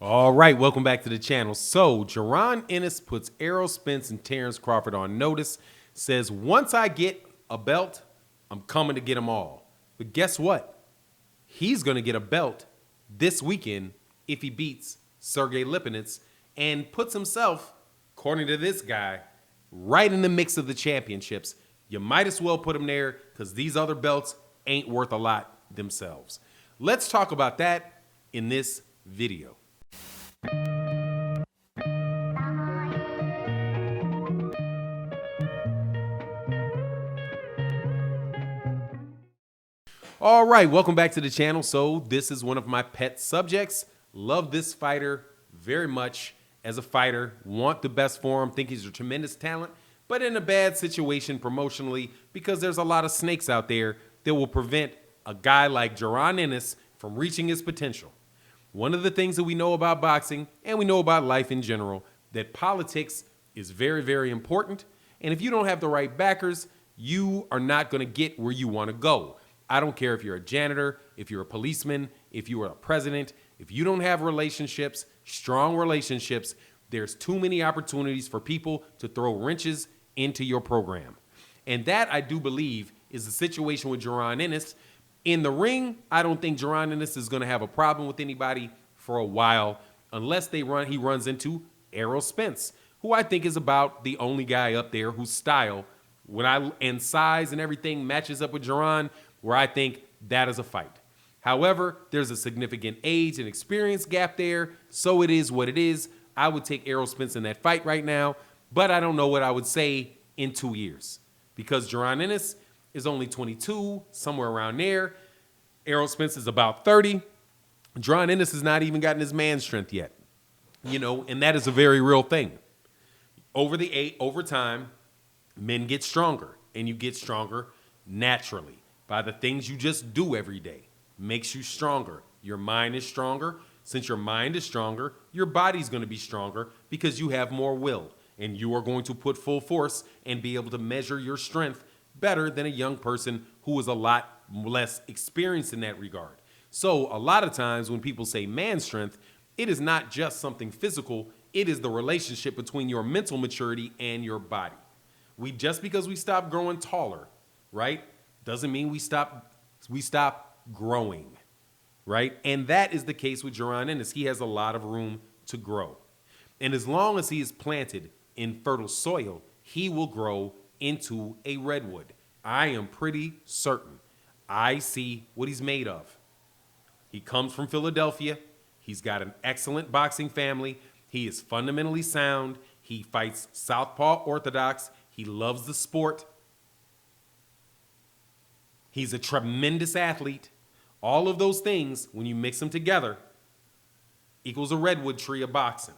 All right, welcome back to the channel. So, Jaron Ennis puts Errol, Spence, and Terrence Crawford on notice. Says, once I get a belt, I'm coming to get them all. But guess what? He's going to get a belt this weekend if he beats Sergey Lipinets and puts himself, according to this guy, right in the mix of the championships. You might as well put him there because these other belts ain't worth a lot themselves. Let's talk about that in this video. All right, welcome back to the channel. So this is one of my pet subjects. Love this fighter very much as a fighter. Want the best for him. Think he's a tremendous talent, but in a bad situation promotionally because there's a lot of snakes out there that will prevent a guy like Jaron Ennis from reaching his potential. One of the things that we know about boxing and we know about life in general, that politics is very, very important. And if you don't have the right backers, you are not going to get where you want to go. I don't care if you're a janitor, if you're a policeman, if you are a president, if you don't have relationships, strong relationships, there's too many opportunities for people to throw wrenches into your program. And that, I do believe, is the situation with Jaron Ennis. In the ring, I don't think Jaron Ennis is going to have a problem with anybody for a while unless he runs into Errol Spence, who I think is about the only guy up there whose style and size and everything matches up with Jaron, where I think that is a fight. However, there's a significant age and experience gap there, so it is what it is. I would take Errol Spence in that fight right now, but I don't know what I would say in 2 years because Jaron Ennis is only 22, somewhere around there. Errol Spence is about 30. Jaron Ennis has not even gotten his man strength yet, and that is a very real thing. Over time, men get stronger, and you get stronger naturally by the things you just do every day. Makes you stronger. Your mind is stronger. Since your mind is stronger, your body's going to be stronger because you have more will, and you are going to put full force and be able to measure your strength better than a young person who is a lot less experienced in that regard. So a lot of times when people say man strength, it is not just something physical. It is the relationship between your mental maturity and your body. Just because we stop growing taller, right, doesn't mean we stop growing, right? And that is the case with Jaron Ennis. He has a lot of room to grow. And as long as he is planted in fertile soil, he will grow into a redwood. I am pretty certain. I see what he's made of. He comes from Philadelphia. He's got an excellent boxing family. He is fundamentally sound. He fights southpaw orthodox. He loves the sport. He's a tremendous athlete. All of those things, when you mix them together, equals a redwood tree of boxing.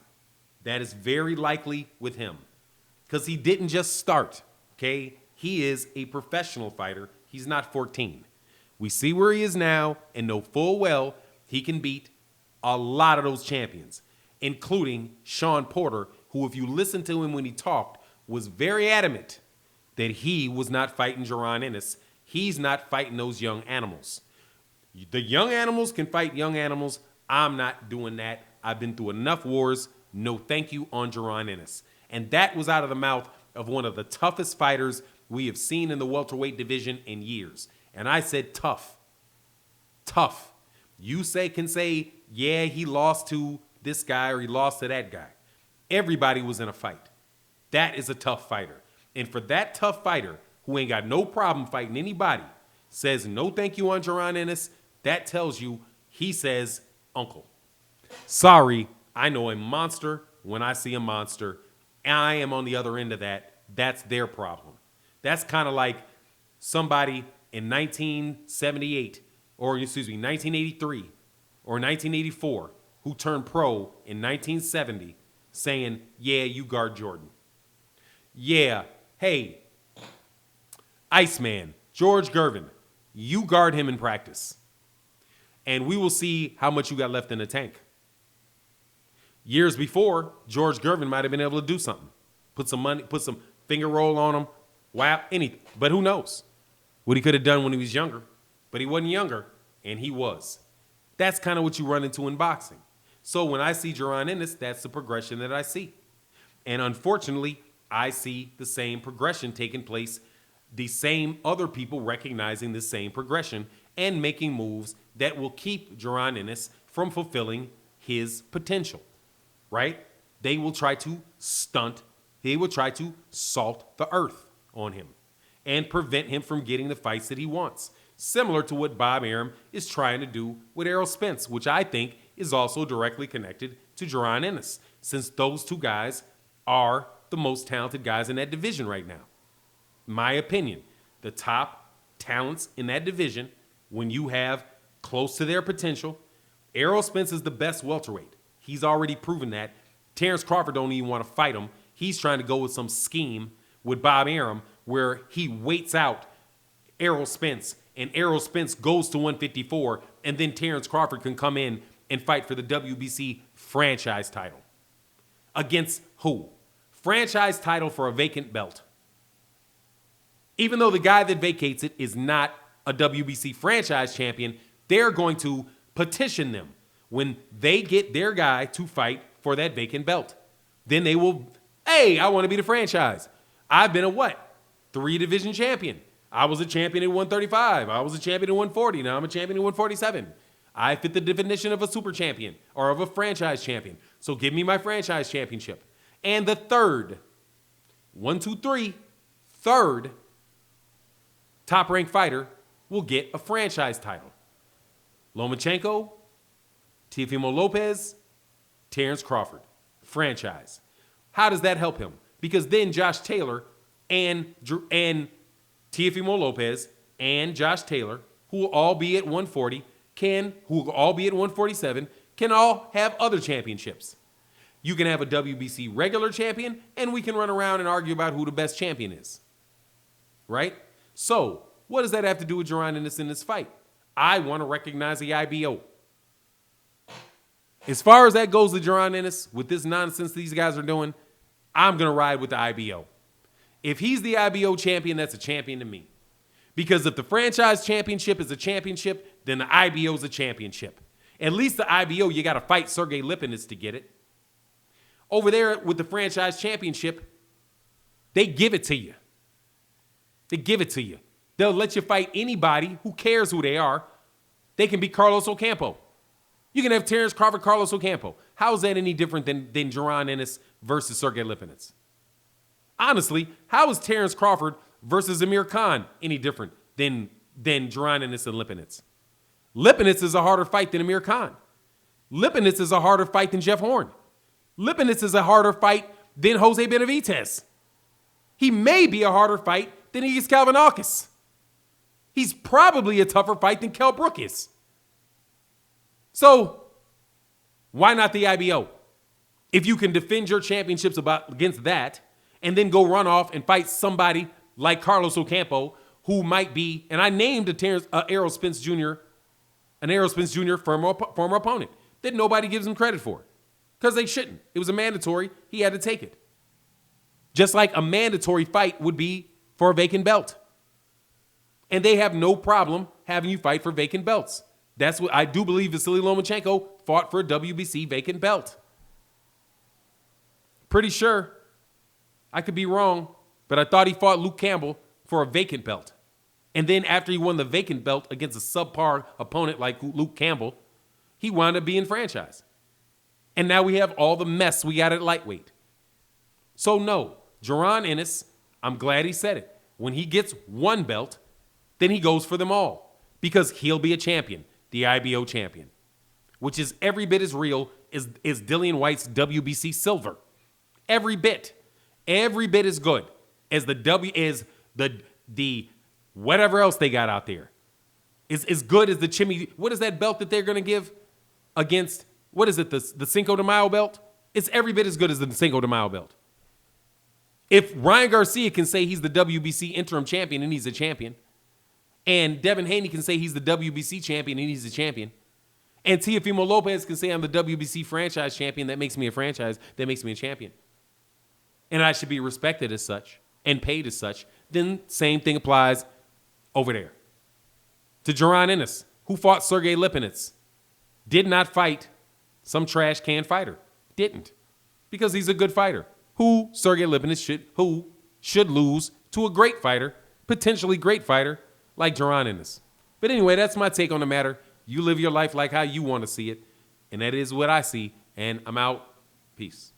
That is very likely with him because he didn't just start, okay? He is a professional fighter. He's not 14. We see where he is now and know full well he can beat a lot of those champions, including Sean Porter, who, if you listen to him when he talked, was very adamant that he was not fighting Jaron Ennis. He's not fighting those young animals. The young animals can fight young animals. I'm not doing that. I've been through enough wars. No thank you on Jaron Ennis. And that was out of the mouth of one of the toughest fighters we have seen in the welterweight division in years. And I said tough. Tough. You can say, yeah, he lost to this guy or he lost to that guy. Everybody was in a fight. That is a tough fighter. And for that tough fighter who ain't got no problem fighting anybody, says no thank you on Jaron Ennis, that tells you he says uncle. Sorry, I know a monster when I see a monster. I am on the other end of that. That's their problem. That's kind of like somebody in 1978, or excuse me, 1983 or 1984 who turned pro in 1970 saying, yeah, you guard Jordan. Yeah, hey, Iceman, George Gervin, you guard him in practice. And we will see how much you got left in the tank. Years before, George Gervin might have been able to do something. Put some money, put some finger roll on him, wow, anything. But who knows what he could have done when he was younger. But he wasn't younger, and he was. That's kind of what you run into in boxing. So when I see Jaron Ennis, that's the progression that I see. And unfortunately, I see the same progression taking place, the same other people recognizing the same progression and making moves that will keep Jaron Ennis from fulfilling his potential, right? They will try to stunt, they will try to salt the earth on him and prevent him from getting the fights that he wants. Similar to what Bob Arum is trying to do with Errol Spence, which I think is also directly connected to Jaron Ennis, since those two guys are the most talented guys in that division right now. My opinion, the top talents in that division, when you have close to their potential, Errol Spence is the best welterweight. He's already proven that. Terrence Crawford don't even want to fight him. He's trying to go with some scheme with Bob Arum where he waits out Errol Spence, and Errol Spence goes to 154, and then Terrence Crawford can come in and fight for the WBC franchise title. Against who? Franchise title for a vacant belt. Even though the guy that vacates it is not a WBC franchise champion, they're going to petition them when they get their guy to fight for that vacant belt. Then they will, hey, I want to be the franchise. I've been a what? 3-division champion. I was a champion at 135. I was a champion at 140. Now I'm a champion at 147. I fit the definition of a super champion or of a franchise champion. So give me my franchise championship. And the third, 1, 2, 3, third top-ranked fighter will get a franchise title. Lomachenko, Teofimo Lopez, Terrence Crawford, franchise. How does that help him? Because then Josh Taylor and Teofimo Lopez and Josh Taylor, who will all be at 140, who will all be at 147, can all have other championships. You can have a WBC regular champion, and we can run around and argue about who the best champion is. Right? So, what does that have to do with Jaron Ennis in this fight? I want to recognize the IBO. As far as that goes to Jaron Ennis, with this nonsense these guys are doing, I'm going to ride with the IBO. If he's the IBO champion, that's a champion to me. Because if the franchise championship is a championship, then the IBO is a championship. At least the IBO, you got to fight Sergey Lipinets to get it. Over there with the franchise championship, they give it to you. They give it to you. They'll let you fight anybody. Who cares who they are? They can be Carlos Ocampo. You can have Terrence Crawford, Carlos Ocampo. How is that any different than Jaron Ennis versus Sergey Lipinets? Honestly, how is Terrence Crawford versus Amir Khan any different than Jaron Ennis and Lipinets? Lipinets is a harder fight than Amir Khan. Lipinets is a harder fight than Jeff Horn. Lipinets is a harder fight than Jose Benavidez. He may be a harder fight than he is Kalvanakis. He's probably a tougher fight than Kell Brook is. So, why not the IBO? If you can defend your championships against that, and then go run off and fight somebody like Carlos Ocampo, who might be, and I named Errol Spence Jr., an Errol Spence Jr. former opponent that nobody gives him credit for. Because they shouldn't. It was a mandatory. He had to take it. Just like a mandatory fight would be for a vacant belt. And they have no problem having you fight for vacant belts. That's what I do believe Vasily Lomachenko fought for a WBC vacant belt. Pretty sure. I could be wrong, but I thought he fought Luke Campbell for a vacant belt. And then after he won the vacant belt against a subpar opponent like Luke Campbell, he wound up being franchised. And now we have all the mess we got at lightweight. So no, Jaron Ennis, I'm glad he said it. When he gets one belt, then he goes for them all. Because he'll be a champion, the IBO champion. Which is every bit as real as Dillian White's WBC silver. Every bit. Every bit as good as the whatever else they got out there. Is as good as the Chimmy. What is that belt that they're going to give against? What is it? The Cinco de Mayo belt? It's every bit as good as the Cinco de Mayo belt. If Ryan Garcia can say he's the WBC interim champion and he's a champion, and Devin Haney can say he's the WBC champion and he's a champion, and Teofimo Lopez can say I'm the WBC franchise champion, that makes me a franchise, that makes me a champion, and I should be respected as such and paid as such, then same thing applies over there. To Jaron Ennis, who fought Sergey Lipinets, did not fight Some trash can fighter didn't, because he's a good fighter who Sergey Lipinets should lose to a great fighter, potentially great fighter like Jaron Ennis. But anyway, that's my take on the matter. You live your life like how you want to see it, and that is what I see, and I'm out. Peace.